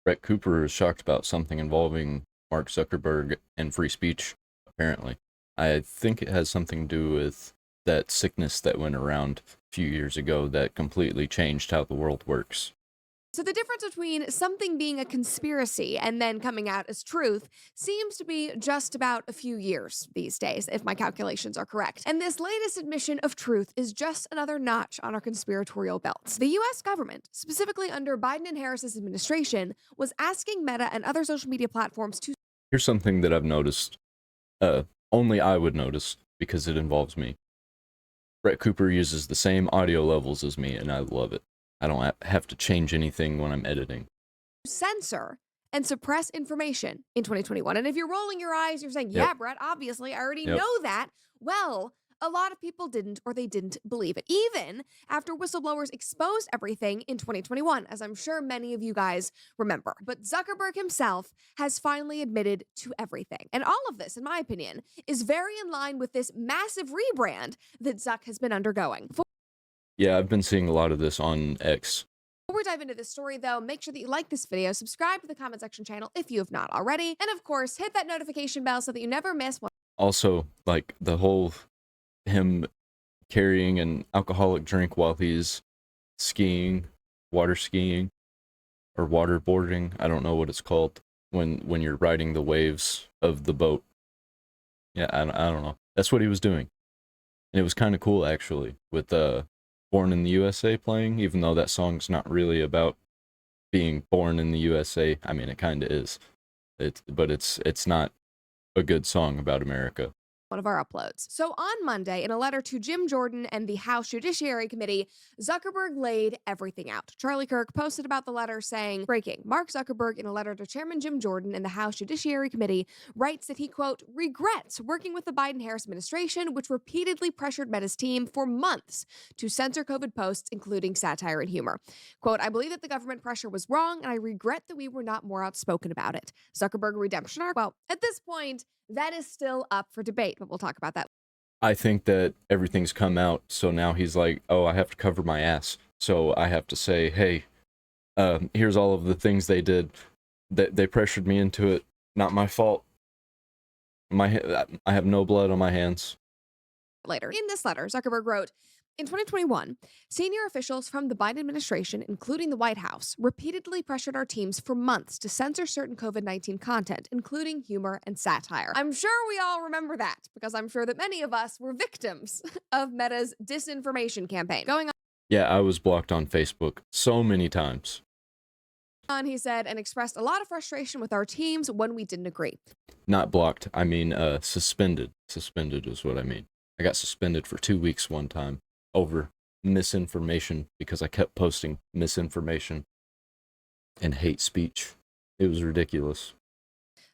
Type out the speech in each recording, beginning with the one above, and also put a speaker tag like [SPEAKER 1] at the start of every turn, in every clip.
[SPEAKER 1] Brett Cooper is shocked about something involving Mark Zuckerberg and free speech, apparently. I think it has something to do with that sickness that went around a few years ago that completely changed how the world works.
[SPEAKER 2] So the difference between something being a conspiracy and then coming out as truth seems to be just about a few years these days, if my calculations are correct. And this latest admission of truth is just another notch on our conspiratorial belts. The US government, specifically under Biden and Harris's administration, was asking Meta and other social media platforms to
[SPEAKER 1] Here's something that I've noticed, uh, only I would notice because it involves me. Brett Cooper uses the same audio levels as me, and I love it. I don't have to change anything when I'm editing.
[SPEAKER 2] censor and suppress information in 2021. And if you're rolling your eyes, you're saying, yeah,
[SPEAKER 1] Yep.
[SPEAKER 2] Brett, obviously, I already
[SPEAKER 1] Yep.
[SPEAKER 2] know that. Well, a lot of people didn't, or they didn't believe it, even after whistleblowers exposed everything in 2021, as I'm sure many of you guys remember. But Zuckerberg himself has finally admitted to everything. And all of this, in my opinion, is very in line with this massive rebrand that Zuck has been undergoing.
[SPEAKER 1] Yeah, I've been seeing a lot of this on X.
[SPEAKER 2] Before we dive into this story, though, make sure that you like this video, subscribe to the comment section channel if you have not already, and of course, hit that notification bell so that you never miss one.
[SPEAKER 1] Also, like the whole him carrying an alcoholic drink while he's skiing, water skiing, or waterboarding. I don't know what it's called when you're riding the waves of the boat. Yeah, I don't know. That's what he was doing, and it was kind of cool actually with Born in the USA playing, even though that song's not really about being born in the USA. I mean, it kind of is. But it's not a good song about America.
[SPEAKER 2] One of our uploads. So on Monday, in a letter to Jim Jordan and the House Judiciary Committee, Zuckerberg laid everything out. Charlie Kirk posted about the letter saying, breaking, Mark Zuckerberg in a letter to Chairman Jim Jordan and the House Judiciary Committee writes that he, quote, regrets working with the Biden-Harris administration, which repeatedly pressured Meta's team for months to censor COVID posts, including satire and humor. Quote, I believe that the government pressure was wrong, and I regret that we were not more outspoken about it. Zuckerberg redemption arc? Well, at this point, that is still up for debate, but we'll talk about that.
[SPEAKER 1] I think that everything's come out, so now he's like, oh, I have to cover my ass. So I have to say, hey, here's all of the things they did. They pressured me into it. Not my fault. I have no blood on my hands.
[SPEAKER 2] Later. In this letter, Zuckerberg wrote, in 2021, senior officials from the Biden administration, including the White House, repeatedly pressured our teams for months to censor certain COVID-19 content, including humor and satire. I'm sure we all remember that, because I'm sure that many of us were victims of Meta's disinformation campaign. Going
[SPEAKER 1] Yeah, I was blocked on Facebook so many times.
[SPEAKER 2] on, he said, and expressed a lot of frustration with our teams when we didn't agree.
[SPEAKER 1] Not blocked, I mean suspended. Suspended is what I mean. I got suspended for 2 weeks one time over misinformation because I kept posting misinformation and hate speech. It was ridiculous.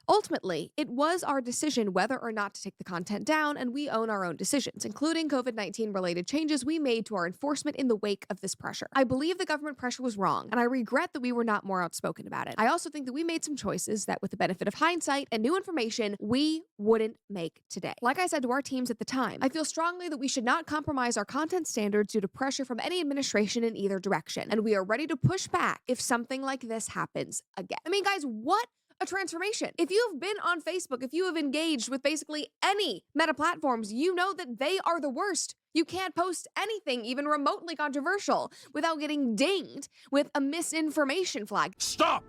[SPEAKER 2] Ultimately, it was our decision whether or not to take the content down, and we own our own decisions, including COVID-19 related changes we made to our enforcement in the wake of this pressure. I believe the government pressure was wrong, and I regret that we were not more outspoken about it. I also think that we made some choices that, with the benefit of hindsight and new information, we wouldn't make today. Like I said to our teams at the time, I feel strongly that we should not compromise our content standards due to pressure from any administration in either direction, and we are ready to push back if something like this happens again. I mean, guys, what a transformation. If you've been on Facebook, if you have engaged with basically any Meta platforms, you know that they are the worst. You can't post anything even remotely controversial without getting dinged with a misinformation flag.
[SPEAKER 3] Stop!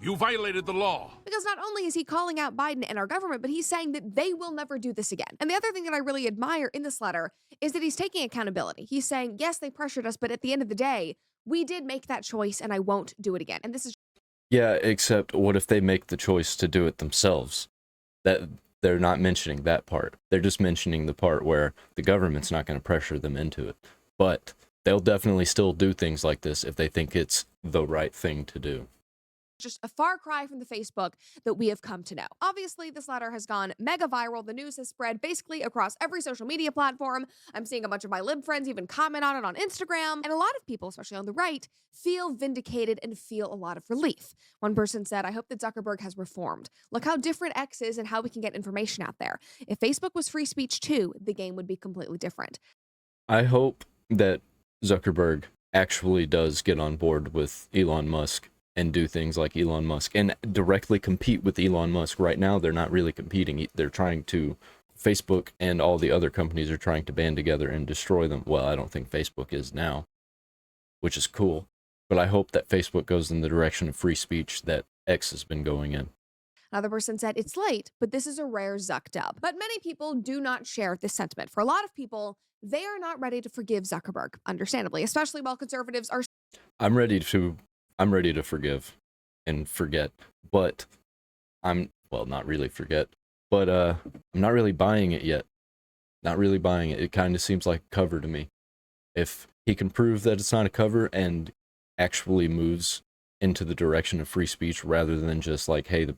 [SPEAKER 3] You violated the law.
[SPEAKER 2] Because not only is he calling out Biden and our government, but he's saying that they will never do this again. And the other thing that I really admire in this letter is that he's taking accountability. He's saying, yes, they pressured us, but at the end of the day, we did make that choice and I won't do it again. And this is
[SPEAKER 1] Yeah, except what if they make the choice to do it themselves? That they're not mentioning that part. They're just mentioning the part where the government's not going to pressure them into it. But they'll definitely still do things like this if they think it's the right thing to do.
[SPEAKER 2] just a far cry from the Facebook that we have come to know. Obviously, this letter has gone mega viral. The news has spread basically across every social media platform. I'm seeing a bunch of my lib friends even comment on it on Instagram. And a lot of people, especially on the right, feel vindicated and feel a lot of relief. One person said, I hope that Zuckerberg has reformed. Look how different X is and how we can get information out there. If Facebook was free speech too, the game would be completely different.
[SPEAKER 1] I hope that Zuckerberg actually does get on board with Elon Musk and do things like Elon Musk and directly compete with Elon Musk. Right now, they're not really competing. They're trying to, Facebook and all the other companies are trying to band together and destroy them. Well, I don't think Facebook is now, which is cool. But I hope that Facebook goes in the direction of free speech that X has been going in.
[SPEAKER 2] Another person said, it's late, but this is a rare Zuck dub. But many people do not share this sentiment. For a lot of people, they are not ready to forgive Zuckerberg, understandably, especially while conservatives are.
[SPEAKER 1] I'm ready to forgive and forget, but not really forget, but I'm not really buying it yet. Not really buying it. It kind of seems like a cover to me. If he can prove that it's not a cover and actually moves into the direction of free speech rather than just like, hey, the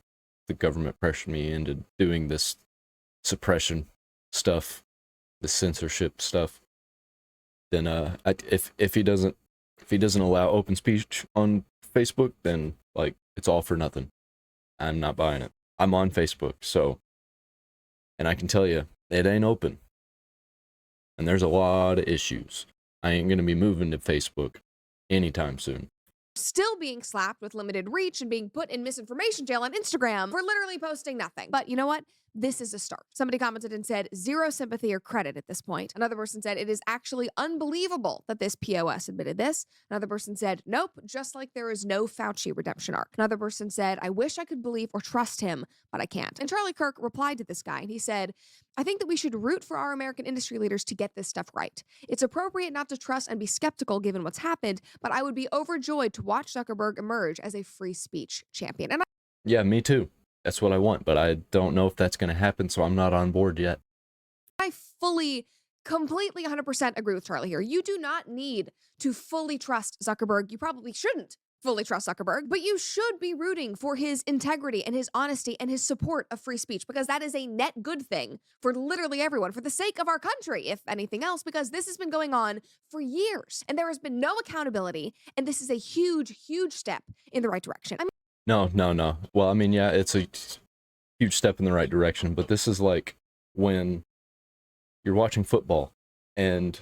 [SPEAKER 1] government pressured me into doing this suppression stuff, the censorship stuff, then if he doesn't allow open speech on Facebook, then like it's all for nothing. I'm not buying it. I'm on Facebook, so, and I can tell you it ain't open, and there's a lot of issues. I ain't gonna be moving to Facebook anytime soon.
[SPEAKER 2] Still being slapped with limited reach and being put in misinformation jail on Instagram for literally posting nothing. But you know what? This is a start. Somebody commented and said, zero sympathy or credit at this point. Another person said, it is actually unbelievable that this POS admitted this. Another person said, nope, just like there is no Fauci redemption arc. Another person said, I wish I could believe or trust him, but I can't. And Charlie Kirk replied to this guy and he said, I think that we should root for our American industry leaders to get this stuff right. It's appropriate not to trust and be skeptical given what's happened, but I would be overjoyed to watch Zuckerberg emerge as a free speech champion. And
[SPEAKER 1] Yeah, me too. That's what I want, but I don't know if that's going to happen, so I'm not on board yet.
[SPEAKER 2] I fully, completely 100% agree with Charlie here. You do not need to fully trust Zuckerberg. You probably shouldn't fully trust Zuckerberg, but you should be rooting for his integrity and his honesty and his support of free speech, because that is a net good thing for literally everyone, for the sake of our country, if anything else, because this has been going on for years and there has been no accountability. And this is a huge, huge step in the right direction. I mean,
[SPEAKER 1] No. Well, I mean, yeah, it's a huge step in the right direction, but this is like when you're watching football and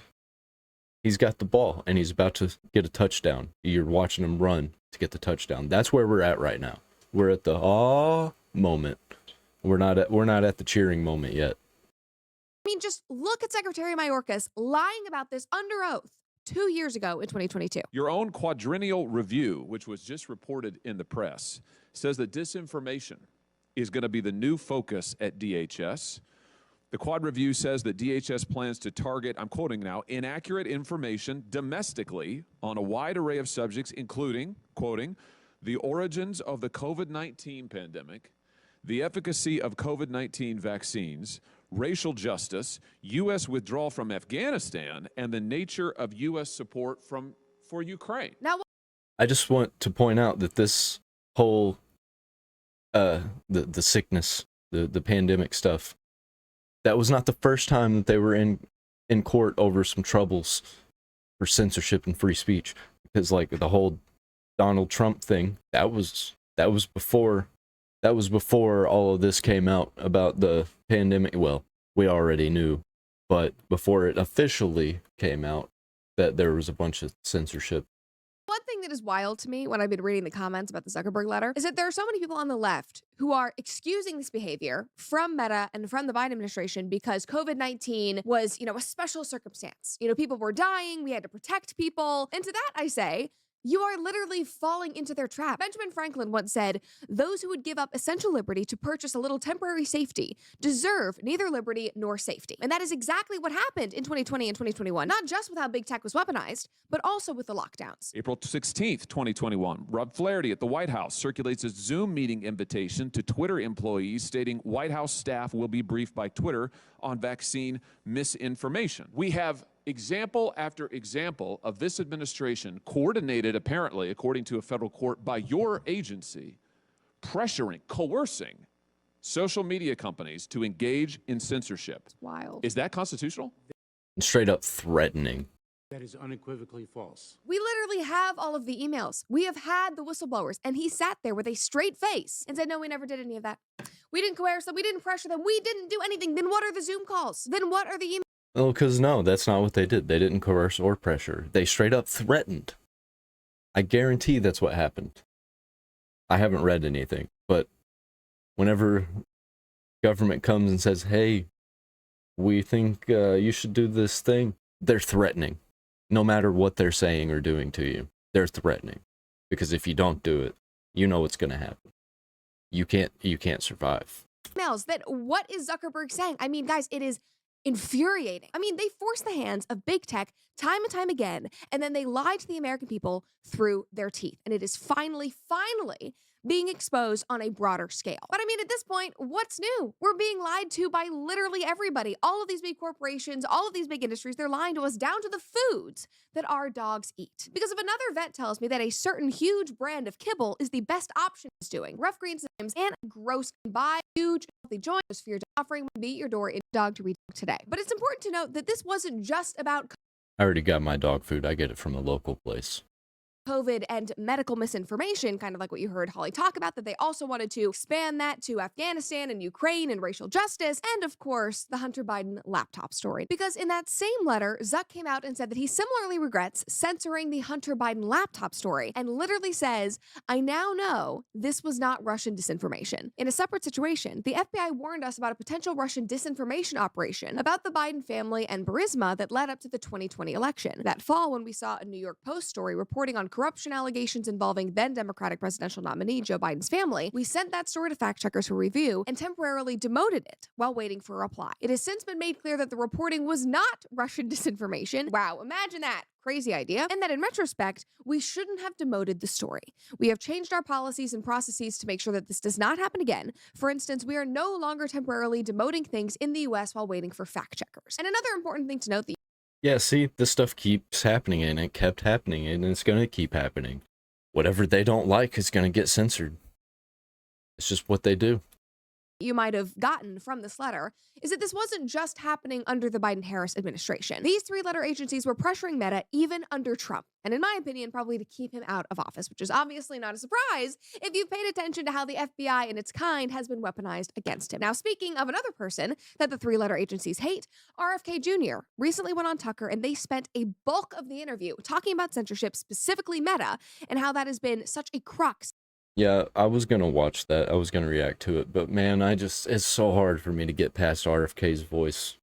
[SPEAKER 1] he's got the ball and he's about to get a touchdown. You're watching him run to get the touchdown. That's where we're at right now. We're at the moment. We're not at the cheering moment yet.
[SPEAKER 2] I mean, just look at Secretary Mayorkas lying about this under oath 2 years ago in 2022.
[SPEAKER 4] Your own quadrennial review, which was just reported in the press, says that disinformation is going to be the new focus at DHS. The Quad Review says that DHS plans to target, I'm quoting now, inaccurate information domestically on a wide array of subjects, including, quoting, the origins of the COVID-19 pandemic, the efficacy of COVID-19 vaccines, racial justice, U.S. withdrawal from Afghanistan, and the nature of U.S. support for Ukraine.
[SPEAKER 2] Now,
[SPEAKER 1] I just want to point out that this whole the sickness, the pandemic stuff, that was not the first time that they were in court over some troubles for censorship and free speech, because like the whole Donald Trump thing, that was before all of this came out about the pandemic. Well, we already knew, but before it officially came out that there was a bunch of censorship.
[SPEAKER 2] one thing that is wild to me when I've been reading the comments about the Zuckerberg letter is that there are so many people on the left who are excusing this behavior from Meta and from the Biden administration because COVID-19 was, a special circumstance. People were dying, we had to protect people. And to that I say, you are literally falling into their trap. Benjamin Franklin once said, those who would give up essential liberty to purchase a little temporary safety deserve neither liberty nor safety. And that is exactly what happened in 2020 and 2021, not just with how big tech was weaponized, but also with the lockdowns.
[SPEAKER 4] April 16th, 2021, Rob Flaherty at the White House circulates a Zoom meeting invitation to Twitter employees stating White House staff will be briefed by Twitter on vaccine misinformation. We have example after example of this administration, coordinated apparently, according to a federal court, by your agency, pressuring, coercing social media companies to engage in censorship.
[SPEAKER 2] It's wild.
[SPEAKER 4] Is that constitutional?
[SPEAKER 1] Straight up threatening.
[SPEAKER 5] That is unequivocally false.
[SPEAKER 2] We literally have all of the emails. We have had the whistleblowers, and he sat there with a straight face and said, no, we never did any of that. We didn't coerce them. We didn't pressure them. We didn't do anything. Then what are the Zoom calls? Then what are the emails?
[SPEAKER 1] Well, because no, that's not what they did. They didn't coerce or pressure. They straight up threatened. I guarantee that's what happened. I haven't read anything, but whenever government comes and says, hey, we think you should do this thing, they're threatening. No matter what they're saying or doing to you, they're threatening. Because if you don't do it, you know what's going to happen. You can't survive.
[SPEAKER 2] Emails that what is Zuckerberg saying? I mean, guys, it is infuriating. I mean, they force the hands of big tech time and time again, and then they lie to the American people through their teeth. And it is finally being exposed on a broader scale. But I mean, at this point, what's new? We're being lied to by literally everybody. All of these big corporations, all of these big industries, they're lying to us down to the foods that our dogs eat. Because if another vet tells me that a certain huge brand of kibble is the best option it's doing, rough greens and gross can buy huge healthy joints for your dog, offering to beat your door in dog to read today. But it's important to note that this wasn't just about
[SPEAKER 1] I already got my dog food. I get it from a local place.
[SPEAKER 2] COVID and medical misinformation, kind of like what you heard Holly talk about, that they also wanted to expand that to Afghanistan and Ukraine and racial justice, and of course, the Hunter Biden laptop story. Because in that same letter, Zuck came out and said that he similarly regrets censoring the Hunter Biden laptop story and literally says, I now know this was not Russian disinformation. In a separate situation, the FBI warned us about a potential Russian disinformation operation about the Biden family and Burisma that led up to the 2020 election. That fall, when we saw a New York Post story reporting on corruption allegations involving then Democratic presidential nominee Joe Biden's family, we sent that story to fact checkers for review and temporarily demoted it while waiting for a reply. It has since been made clear that the reporting was not Russian disinformation. Wow, imagine that. Crazy idea. And that in retrospect, we shouldn't have demoted the story. We have changed our policies and processes to make sure that this does not happen again. For instance, we are no longer temporarily demoting things in the US while waiting for fact checkers. And another important thing to note,
[SPEAKER 1] Yeah, see, this stuff keeps happening, and it kept happening, and it's going to keep happening. Whatever they don't like is going to get censored. It's just what they do.
[SPEAKER 2] You might have gotten from this letter is that this wasn't just happening under the Biden-Harris administration. These three-letter agencies were pressuring Meta even under Trump, and in my opinion, probably to keep him out of office, which is obviously not a surprise if you've paid attention to how the FBI and its kind has been weaponized against him. Now, speaking of another person that the three-letter agencies hate, RFK Jr. recently went on Tucker, and they spent a bulk of the interview talking about censorship, specifically Meta, and how that has been such a crux.
[SPEAKER 1] Yeah, I was going to watch that. I was going to react to it. But man, it's so hard for me to get past RFK's voice.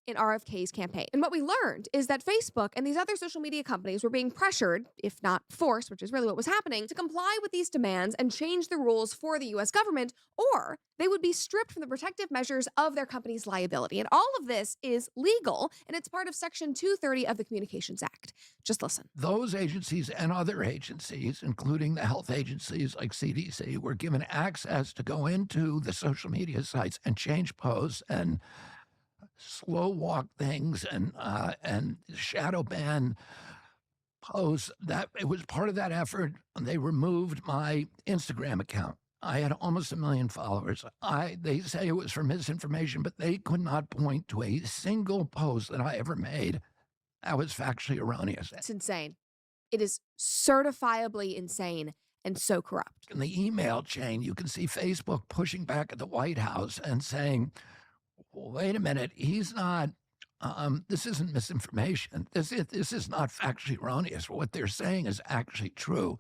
[SPEAKER 2] In RFK's campaign. And what we learned is that Facebook and these other social media companies were being pressured, if not forced, which is really what was happening, to comply with these demands and change the rules for the US government, or they would be stripped from the protective measures of their company's liability. And all of this is legal, and it's part of Section 230 of the Communications Act. Just listen.
[SPEAKER 6] Those agencies and other agencies, including the health agencies like CDC, were given access to go into the social media sites and change posts and slow walk things and shadow ban posts. That it was part of that effort. They removed my Instagram account. I had almost 1 million followers. They say it was for misinformation, but they could not point to a single post that I ever made that was factually erroneous.
[SPEAKER 2] It's insane. It is certifiably insane and so corrupt.
[SPEAKER 6] In the email chain, you can see Facebook pushing back at the White House and saying, wait a minute, he's not, this isn't misinformation. This is not factually erroneous. What they're saying is actually true.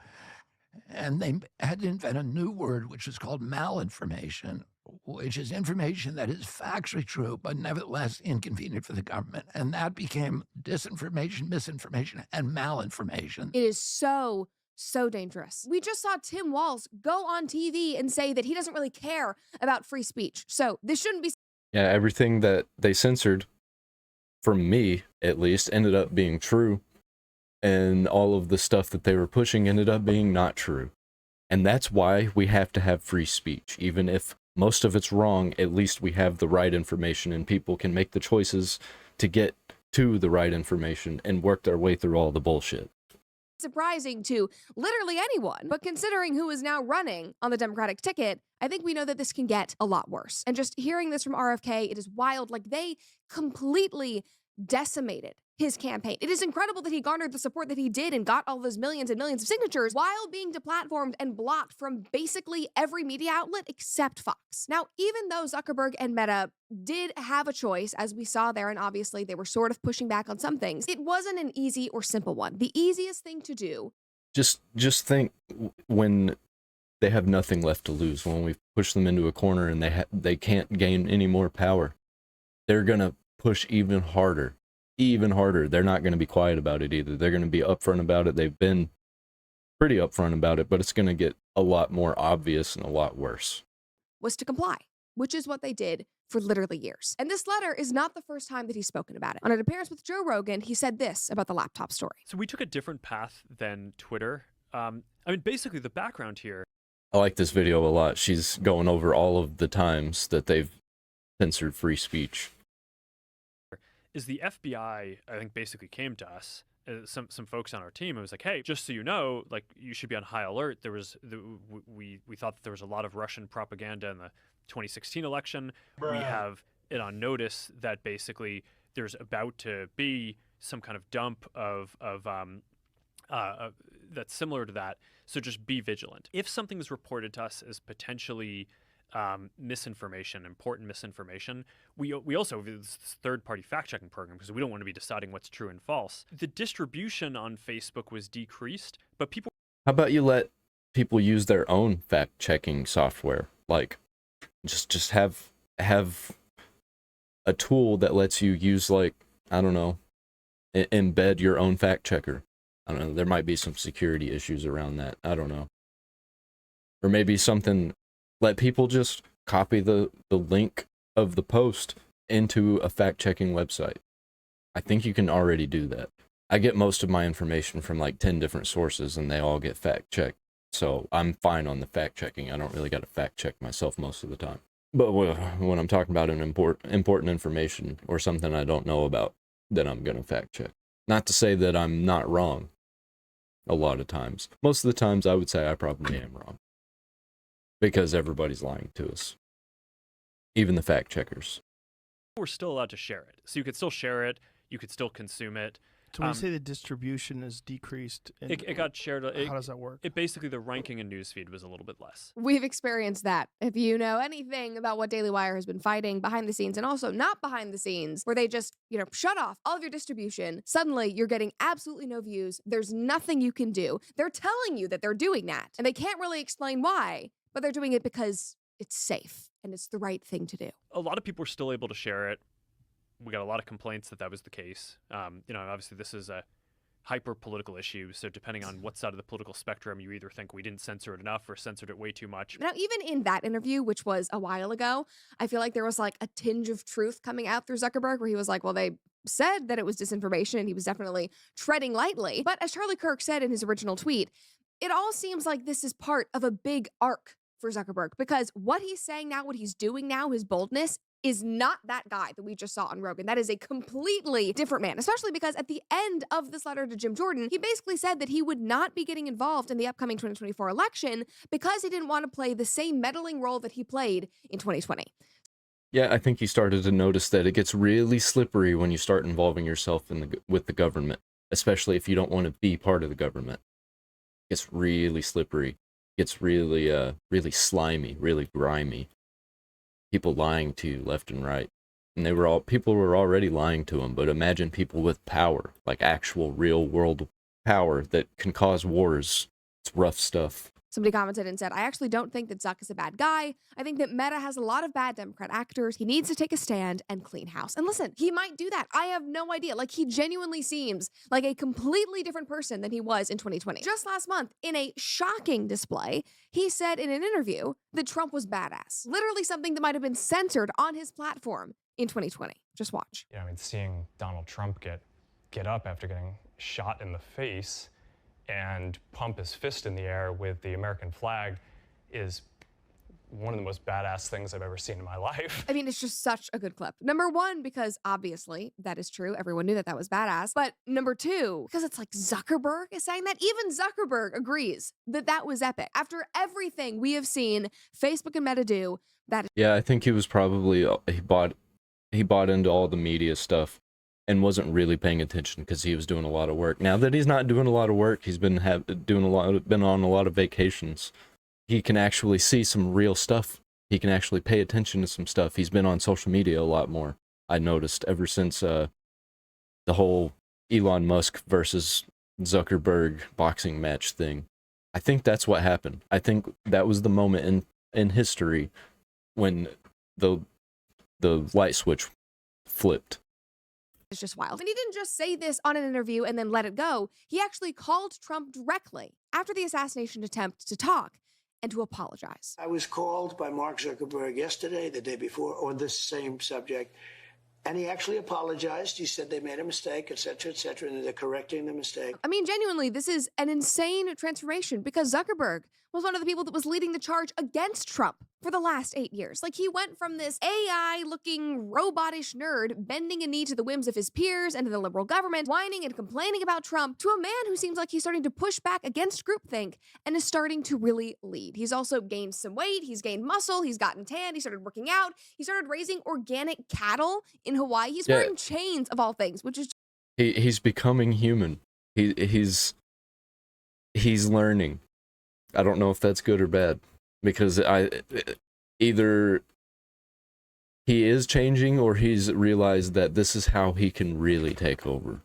[SPEAKER 6] And they had to invent a new word, which is called malinformation, which is information that is factually true, but nevertheless inconvenient for the government. And that became disinformation, misinformation, and malinformation.
[SPEAKER 2] It is so dangerous. We just saw Tim Walz go on TV and say that he doesn't really care about free speech. So this shouldn't be.
[SPEAKER 1] Yeah, everything that they censored, from me at least, ended up being true. And all of the stuff that they were pushing ended up being not true. And that's why we have to have free speech. Even if most of it's wrong, at least we have the right information and people can make the choices to get to the right information and work their way through all the bullshit.
[SPEAKER 2] Surprising to literally anyone, but considering who is now running on the Democratic ticket, I think we know that this can get a lot worse. And just hearing this from RFK, it is wild. Like, they completely decimated his campaign. It is incredible that he garnered the support that he did and got all those millions and millions of signatures while being deplatformed and blocked from basically every media outlet except Fox. Now, even though Zuckerberg and Meta did have a choice, as we saw there, and obviously they were sort of pushing back on some things, it wasn't an easy or simple one. The easiest thing to do.
[SPEAKER 1] Just think when they have nothing left to lose. When we push them into a corner and they can't gain any more power, they're gonna push even harder, even harder. They're not gonna be quiet about it either. They're gonna be upfront about it. They've been pretty upfront about it, but it's gonna get a lot more obvious and a lot worse.
[SPEAKER 2] Was to comply, which is what they did for literally years. And this letter is not the first time that he's spoken about it. On an appearance with Joe Rogan, he said this about the laptop story.
[SPEAKER 7] So we took a different path than Twitter. I mean, basically the background here.
[SPEAKER 1] I like this video a lot. She's going over all of the times that they've censored free speech.
[SPEAKER 7] Is the FBI, I think, basically came to us, some folks on our team, and was like, hey, just so you know, like, you should be on high alert. We thought that there was a lot of Russian propaganda in the 2016 election. We have it on notice that basically there's about to be some kind of dump of that's similar to that. So just be vigilant. If something is reported to us as potentially misinformation, important misinformation, we also have this third-party fact-checking program because we don't want to be deciding what's true and false. The distribution on Facebook was decreased, but people...
[SPEAKER 1] How about you let people use their own fact-checking software? Like, just have a tool that lets you use, like, I don't know, embed your own fact-checker. I don't know, there might be some security issues around that. I don't know. Or maybe something, let people just copy the link of the post into a fact-checking website. I think you can already do that. I get most of my information from like 10 different sources and they all get fact-checked. So I'm fine on the fact-checking. I don't really got to fact-check myself most of the time. But when I'm talking about an important information or something I don't know about, then I'm going to fact-check. Not to say that I'm not wrong. A lot of times. Most of the times I would say I probably am wrong. Because everybody's lying to us. Even the fact checkers.
[SPEAKER 7] We're still allowed to share it. So you could still share it. You could still consume it.
[SPEAKER 8] So when you say the distribution is decreased,
[SPEAKER 7] it got shared.
[SPEAKER 8] How does that work?
[SPEAKER 7] It basically, the ranking in newsfeed was a little bit less.
[SPEAKER 2] We've experienced that. If you know anything about what Daily Wire has been fighting behind the scenes and also not behind the scenes, where they just, shut off all of your distribution, suddenly you're getting absolutely no views. There's nothing you can do. They're telling you that they're doing that, and they can't really explain why, but they're doing it because it's safe and it's the right thing to do.
[SPEAKER 7] A lot of people are still able to share it. We got a lot of complaints that was the case. Obviously this is a hyper-political issue, so depending on what side of the political spectrum, you either think we didn't censor it enough or censored it way too much.
[SPEAKER 2] Now, even in that interview, which was a while ago, I feel like there was like a tinge of truth coming out through Zuckerberg where he was like, well, they said that it was disinformation and he was definitely treading lightly. But as Charlie Kirk said in his original tweet, it all seems like this is part of a big arc for Zuckerberg because what he's saying now, what he's doing now, his boldness, is not that guy that we just saw on Rogan. That is a completely different man, especially because at the end of this letter to Jim Jordan, he basically said that he would not be getting involved in the upcoming 2024 election because he didn't want to play the same meddling role that he played in 2020.
[SPEAKER 1] Yeah, I think he started to notice that it gets really slippery when you start involving yourself with the government, especially if you don't want to be part of the government. It gets really slippery. It gets really, really slimy, really grimy. People lying to you left and right. And people were already lying to him, but imagine people with power, like actual real world power that can cause wars. It's rough stuff.
[SPEAKER 2] Somebody commented and said, I actually don't think that Zuck is a bad guy. I think that Meta has a lot of bad Democrat actors. He needs to take a stand and clean house. And listen, he might do that. I have no idea. Like, he genuinely seems like a completely different person than he was in 2020. Just last month, in a shocking display, he said in an interview that Trump was badass. Literally something that might have been censored on his platform in 2020. Just watch.
[SPEAKER 9] Yeah, I mean, seeing Donald Trump get up after getting shot in the face and pump his fist in the air with the American flag is one of the most badass things I've ever seen in my life.
[SPEAKER 2] I mean, it's just such a good clip. Number one, because obviously that is true. Everyone knew that that was badass. But number two, because it's like Zuckerberg is saying that. Even Zuckerberg agrees that that was epic. After everything we have seen Facebook and Meta do, that is—
[SPEAKER 1] Yeah, I think he was probably, he bought into all the media stuff and wasn't really paying attention because he was doing a lot of work. Now that he's not doing a lot of work, he's been been on a lot of vacations. He can actually see some real stuff. He can actually pay attention to some stuff. He's been on social media a lot more. I noticed ever since the whole Elon Musk versus Zuckerberg boxing match thing. I think that's what happened. I think that was the moment in history when the light switch flipped.
[SPEAKER 2] It's just wild. And he didn't just say this on an interview and then let it go. He actually called Trump directly after the assassination attempt to talk and to apologize.
[SPEAKER 10] I was called by Mark Zuckerberg yesterday, the day before, on this same subject. And he actually apologized. He said they made a mistake, et cetera, and they're correcting the mistake.
[SPEAKER 2] I mean, genuinely, this is an insane transformation because Zuckerberg was one of the people that was leading the charge against Trump for the last 8 years. Like, he went from this AI-looking, robotish nerd bending a knee to the whims of his peers and to the liberal government, whining and complaining about Trump, to a man who seems like he's starting to push back against groupthink and is starting to really lead. He's also gained some weight, he's gained muscle, he's gotten tan, he started working out, he started raising organic cattle in Hawaii. He's wearing chains, of all things, which is...
[SPEAKER 1] He's becoming human. He's learning. I don't know if that's good or bad, because either he is changing or he's realized that this is how he can really take over.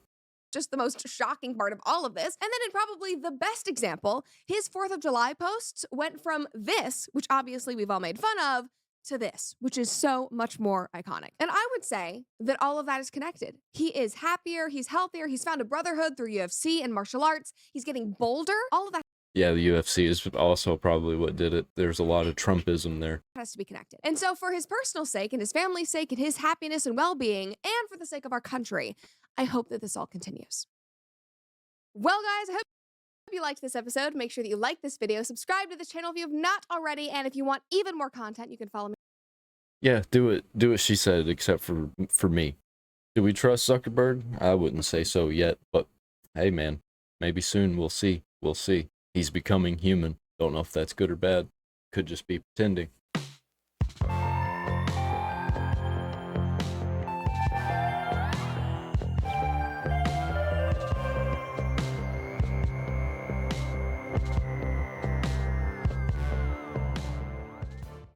[SPEAKER 2] Just the most shocking part of all of this. And then in probably the best example, his 4th of July posts went from this, which obviously we've all made fun of, to this, which is so much more iconic. And I would say that all of that is connected. He is happier, he's healthier, he's found a brotherhood through UFC and martial arts, he's getting bolder, all of that.
[SPEAKER 1] Yeah, the UFC is also probably what did it. There's a lot of Trumpism there.
[SPEAKER 2] Has to be connected. And so for his personal sake and his family's sake and his happiness and well-being, and for the sake of our country, I hope that this all continues. Well, guys, I hope you liked this episode. Make sure that you like this video, subscribe to this channel if you have not already, and if you want even more content, you can follow me.
[SPEAKER 1] Yeah, do what she said, except for me. Do we trust Zuckerberg? I wouldn't say so yet, but hey, man, maybe soon we'll see. We'll see. He's becoming human. Don't know if that's good or bad. Could just be pretending.